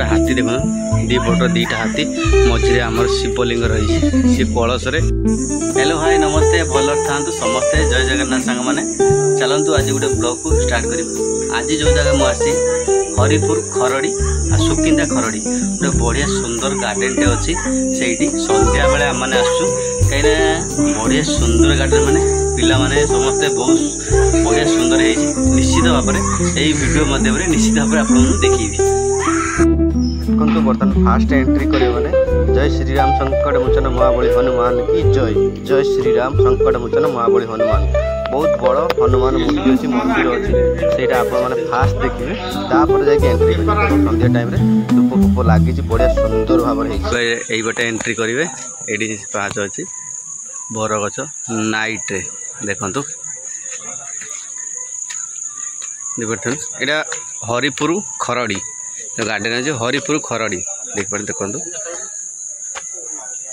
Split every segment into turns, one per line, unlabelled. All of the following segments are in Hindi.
गोटे हाथी देख दी पट दीटा हाथी मझे आमर शिवलिंग रही सी कलश। हेलो हाय नमस्ते भल था समस्ते जय जगन्नाथ सांग मैंने चलतु आज गोटे ब्लॉग को स्टार्ट कर। आज जो जगह मुझे हरिपुर खरड़ी आ सुकिंदा खरड़ी गोटे बढ़िया सुंदर गार्डन टे अच्छी से सन्ध्या बेले आम मैंने आसु कहीं बढ़िया सुंदर गार्डन मैंने पिला माने समस्ते बहुत बढ़िया सुंदर है निश्चित भाव में यही वीडियो माध्यम निश्चित भाव में आप देखी बर्तमान फास्ट एंट्री करें मैंने जय श्रीराम संकट मोचन महाबली हनुमान की जय। जय श्रीराम संकट मोचन महाबली हनुमान बहुत बड़ हनुमान मूर्ति अच्छी मंदिर अच्छी से फास्ट देखिए तापर जाके एंट्री सन्ध्या टाइम धूप फूप लगी बढ़िया सुंदर भाव यही बाटे एंट्री करेंगे। ये पाँच अच्छी बरगछ नाइट रे देखु यहाँ हरिपुर खरड़ी जो गार्डन अच्छे हरिपुर खरड़ी देखते देखु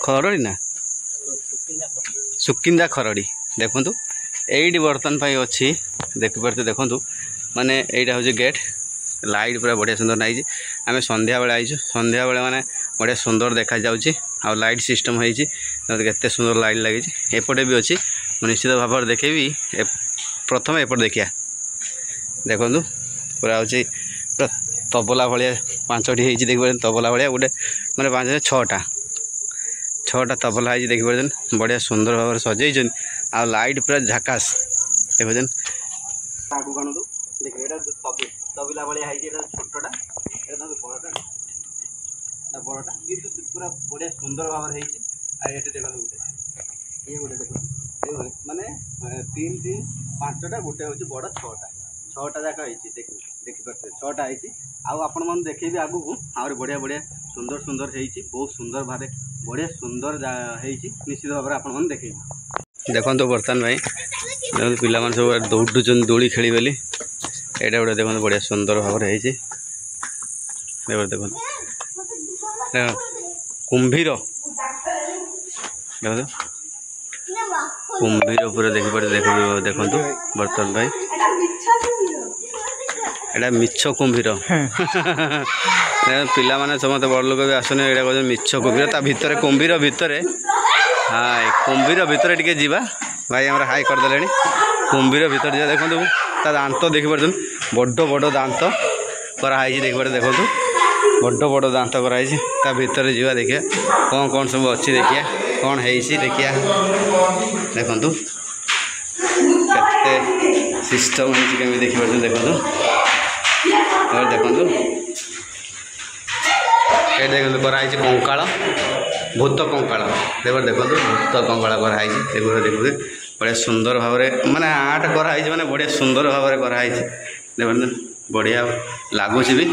खरड़ी ना सुकिंदा खरड़ी देखु यही बर्तमान अच्छी देखिपे देखु माने यहाँ हूँ गेट लाइट पूरा बढ़िया सुंदर नाई आम सन्ध्या बेले आईचु सन्ध्या बेले माने बढ़िया सुंदर देखा जाउची आ लाइट सिस्टम होती केते सुंदर लाइट लगी एपटे भी अच्छी निश्चित भाव में देखेबी। प्रथम एपट देखिया देखु पूरा हूँ पूरा तबला भाया पांचटी होती देखिए तबला भाया गोटे मैंने 5 6टा तबला है देखिए बढ़िया सुंदर भाव में सजेन आ लाइट पूरा झकास देखुन देखिए तबला भाया छोटा बड़टा बड़टा पूरा बढ़िया सुंदर भाव में ये देखो ये गोटे देख माने 3 3 5टा गोटे हूँ बड़ 6टा जाक देखिपे 6टा है आपण मैंने देखे आगू को आहुरी बढ़िया बढ़िया सुंदर सुंदर होती बहुत सुंदर भाव बढ़िया सुंदर निश्चित भाव में आपने देखे देखो बर्तमान भाई पिला सब दौड़ुन दोली खेली बोली यहाँ गोटे देखो बढ़िया सुंदर भाव में देखो कुंभीर देखो कुंभीर पूरा देखिपे देखो बर्तमान भाई एटा मिछ कुंभीर पिला माने समस्त बड़ लोक भी आसने ये कहते मिछ कुंभीर ता भितर कुंभीर भितर हाय कुंभीर भितर टिके जीवा भाई हमारा हाई करदे कुंभीर भितर जा देखो ता दांत देखिपार बड़ बड़ दांत कराई देखिए देखो बड़ बड़ दांत कराई ता भितर जीवा देखिए कौन कौन सब अच्छी देखिए कौन है देखिए देखु केते सिस्टम होमी देखिए देखो देखु ये देखो कराई कंकाल भूत कंकाल देखो भूत कंकाल कराई देखो बढ़िया सुंदर भाव में माने आर्ट कराई माने बढ़िया सुंदर भाव में कराई देखो बढ़िया लगुच भी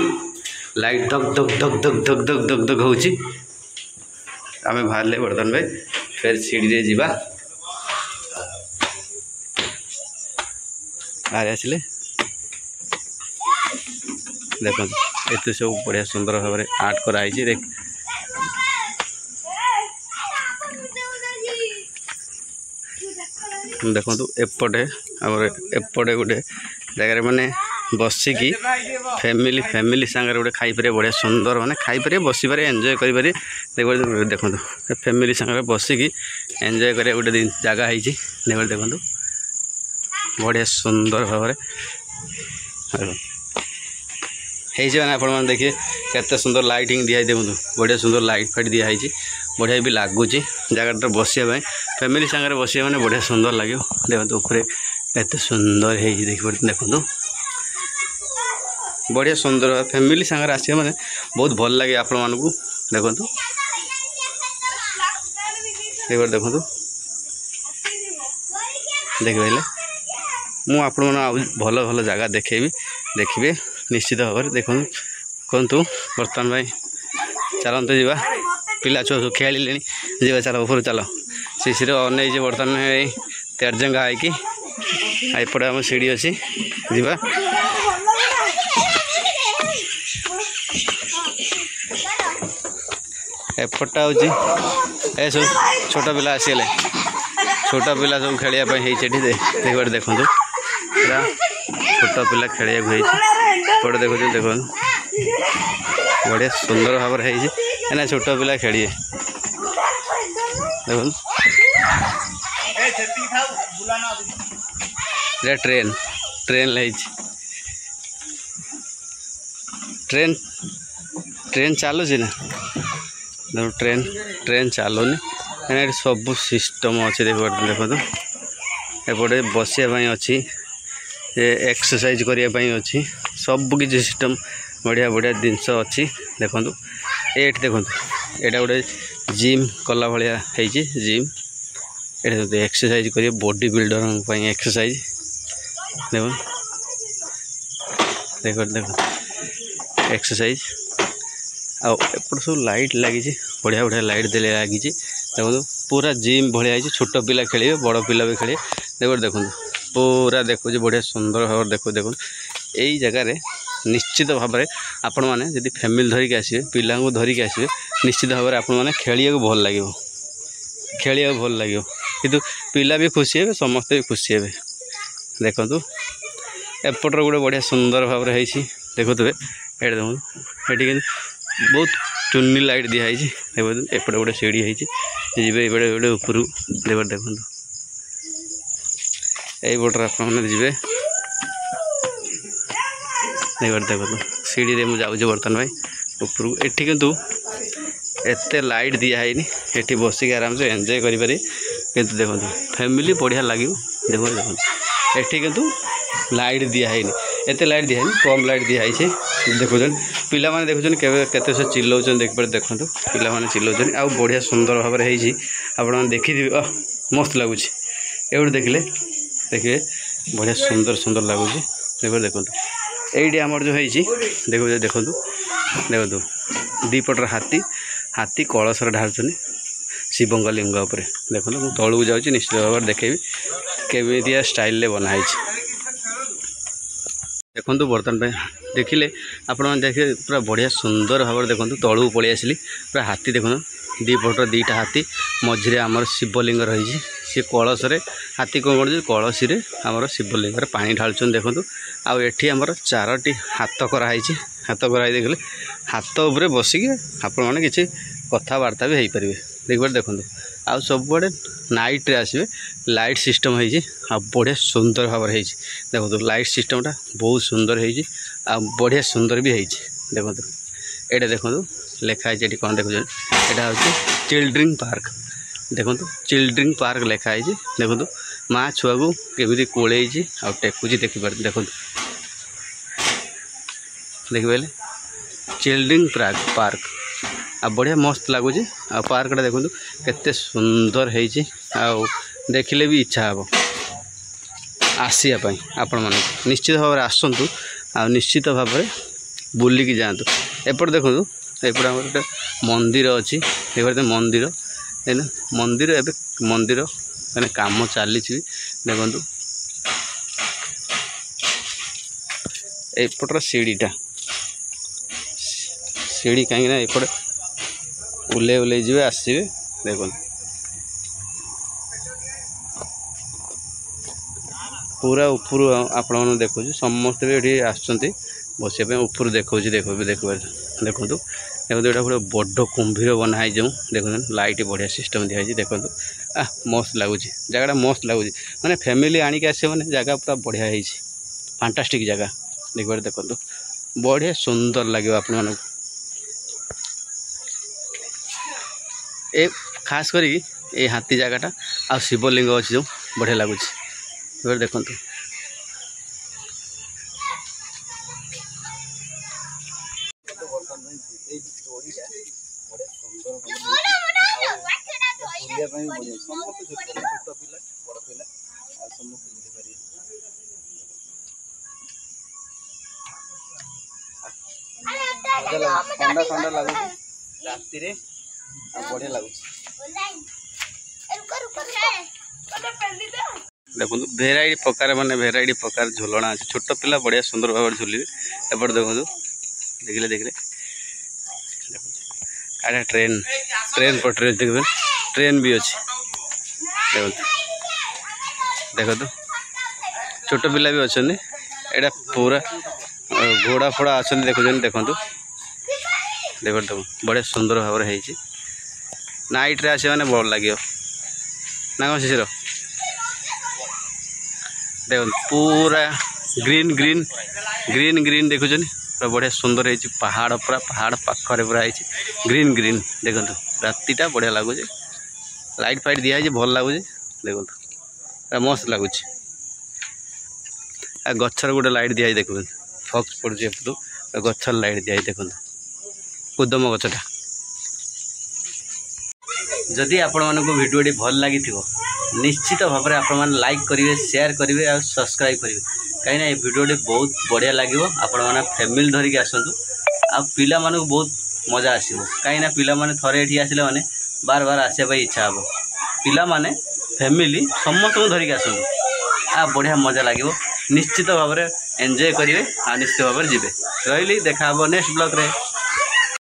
लाइट धक धक धक धक धक धक धक धक हो आम बाहर बर्तमान भाई फिर सीढ़ी जीवा बाहर आसिले देखो ये सब बढ़िया सुंदर भाव में आर्ट कराई देख देखो एपटे आमर एपटे गोटे जगह माने बसिकी फैमिली सांगे गोटे खाईपर बढ़िया सुंदर माने खाईपर बसीपर एंजॉय करें देखो फैमिली सांगे बसिकी एंजॉय कर गोटे जगह है देखो बढ़िया सुंदर भाव में मैंने आप देखिए केते सुंदर लाइटिंग दिखाई देखो बढ़िया सुंदर लाइट फाइट दिखाई बढ़िया भी लगुच जगह बसिया फैमिली सांगे बसिया मैंने बढ़िया सुंदर लगे देखो ऊपर एत सुंदर है देखो बढ़िया सुंदर फैमिली सांगे आसिया मैंने बहुत भल लगे आपण मानू देखो देखो देखिए मु आपण भल भल जगह देखेबी देखिए निश्चित भाव में देखो कहतु बर्तमान भाई चलते जीवा पिला छुआ सब खेलिले जीवा चल ऊपर चल शिशिर अनई बर्तमान तेरजंगा आईकि एपटे आम सीढ़ी अच्छी जीवा एपटा हूँ ए सब छोटा पिला आसीगले छोटा पिला सब खेलियापी देखो देखो छोटा पिला खेलिया पड़े देखो देखो बढ़िया सुंदर भाव है छोट पिला खेलिए देखो ट्रेन ट्रेन लगी ट्रेन ट्रेन चलुची ना ट्रेन ट्रेन चलुनी कहीं सब सिस्टम अच्छे देखो एपटे बसापी अच्छी एक्सरसाइज करने अच्छी सब किसी सिस्टम बढ़िया बढ़िया जिनस अच्छी देखो ये देखो यहाँ गोटे जिम कला भाया जिम ये देखो एक्सरसाइज करिए बॉडी बिल्डर एक्सरसाइज देखो देखो देखो एक्सरसाइज आउट सब लाइट लगी बढ़िया बढ़िया लाइट दे लगी देखो पूरा जिम भाया छोट पिला खेलिए बड़ पिला भी खेलिए देखो देखो पूरा देखो बढ़िया सुंदर भाव देखो देखो यही जगार निश्चित भाव में आपण मैंने जब फैमिली धरिकी आसवे पिला धरिकी आसवे निश्चित भाव में आपण मैंने खेलिया भल लगे खेलिया भल लगे किंतु पिला भी खुशी हे समस्ते भी खुशी हे देखो एपटर गोटे बढ़िया सुंदर भाव में देखो ये देखो ये बहुत चुन्नी लाइट दिखाई देखो एपटे गोटे सीढ़ी होती जी गोटे ऊपर देखो देखो यही पटर आपने जी देखो देखो सीढ़ी रे मुझे बर्तमान भाई ऊपर एटी किंतु एते लाइट दिखाई एटी बसिक आराम से एंजॉय करें किंतु देखो फैमिली बढ़िया लगे देखो देखो एटी किंतु लाइट दिखाई एते लाइट दिखाई कम लाइट दिखाई देखो पिला माने देखुन केते से चिल्लाउछन देख पर देखो पिला माने चिल्लाउछन आ बढ़िया सुंदर भाव में होई आपण देखि मस्त लगुच एवढ देखले देखिए बढ़िया सुंदर सुंदर लगुच देखो देखो ये आमर जो है देखो देखो देखो दीपटर हाथी हाथी कलशर ढालुन शिवंग लिंग उपर देखो मुझे तलू जाऊँगी निश्चित भाव में देखेबी केमिया स्टाइल बनाई देखो बर्तमान पे देखिले आपण देखिए पूरा बढ़िया सुंदर भाव में देखो तलू पलि आसली पूरा हाथी देखो दीपटर दीटा हाथी मझे आमर शिवलिंग रही सी कलश हाथी कौन कर कलशी आमर शिवलिंग पानी ढालुन देखो आउ एठी आमर 4टी हाथ कराई हाथ कराई देखले हाथ उपरे बसिक आपण मैंने किसी कथबार्ता भी हो पारे देखिए देखो आउ सबुआड़े नाइट रे आसवे लाइट सिस्टम हो बढ़िया सुंदर भाव में देखो लाइट सिस्टमटा बहुत सुंदर हो बढ़िया सुंदर भी हो देखो ये देखो लिखाई ये कौन देखो यहाँ हूँ चिल्ड्रेन पार्क देखो चिल्ड्रेन पार्क लिखाई देखो माँ छुआ को केमी कोले आ टेकुची देखिपार देखो देखिए चिल्ड्रेन पार्क आ बढ़िया मस्त लगुच आ पार्कटा देखो केते सुंदर हो देखिले भी इच्छा हे आसापी आपण मैंने निश्चित भाव में आसतु आ निश्चित भाव में बुलिकी जातु एपट देखो एपटे आम गोटे मंदिर अच्छी देखते मंदिर मंदिर एवं मंदिर मैंने काम चली देखो एपटर सीढ़ीटा सीढ़ी कहीं एपटे उल्ले उल्ले जी आसवे देखो पूरा ऊपर आपण मैंने देखो समस्त भी ये आसुँच बसापी ऊपर देखो देखो देखो देखो देखो यहाँ गोटे बड़ कुंभीर बनाई जो देखो लाइट बढ़िया सिस्टम दिखाई देखो मस्त लगुच जगह मस्त लगुच मैंने फैमिली आणिक आस मैंने जगह पूरा बढ़िया है फैंटास्टिक जगह देखो देखो बढ़िया सुंदर लगे आपण मानक ए खास करी ये हाथी जगहटा आ शिवलिंग अच्छी जो बढ़िया लगुच देखो ठंडा ठंडा लगुच राति रे बढ़िया लगुच देखो भेराइटी प्रकार माने भेराइटी प्रकार झुलना अच्छे छोट पिला बढ़िया सुंदर भाव में झुलिए एपट देखो देखिले देखिले अरे ट्रेन ट्रेन पर ट्रेन देखिए ट्रेन भी अच्छी देखो तो छोट पिला भी अच्छा पूरा घोड़ा फोड़ा अच्छा देखुन देखो देखो बढ़िया सुंदर भाव है नाइट रे आसे मैंने भल लगे ना कौन शिशिर देख पूरा ग्रीन ग्रीन ग्रीन ग्रीन देखुन पूरा बढ़िया सुंदर है पहाड़ पूरा पहाड़ पाखरे पूरा है ग्रीन ग्रीन देखो रातीटा बढ़िया लगुच लाइट फाइट दिखाई भल लगुच देखो मस्त लगुच गचर गोटे लाइट दिखाई देखो फक्स पड़े गचर लाइट दिखाई देखो कुदम गचटा जदि आपण मानक भिडियोटी भल लगी निश्चित भाव में आपण मैंने लाइक करेंगे शेयर करेंगे और सब्सक्राइब करेंगे कहीं भिडियोटी बहुत बढ़िया लगे आपण मैंने फैमिली धरिकी आसतु आ पिला मानक बहुत मजा आसो कहीं पिला माने थरे एठी आसिले माने बार बार आसापी इच्छा हे पिला माने फैमिली समस्त धरिकी आसतु आ बढ़िया मजा लगे निश्चित भाव में एंजॉय करेंगे आ निश्चित भाव में जी रही देखा नेक्स्ट ब्लॉग रे।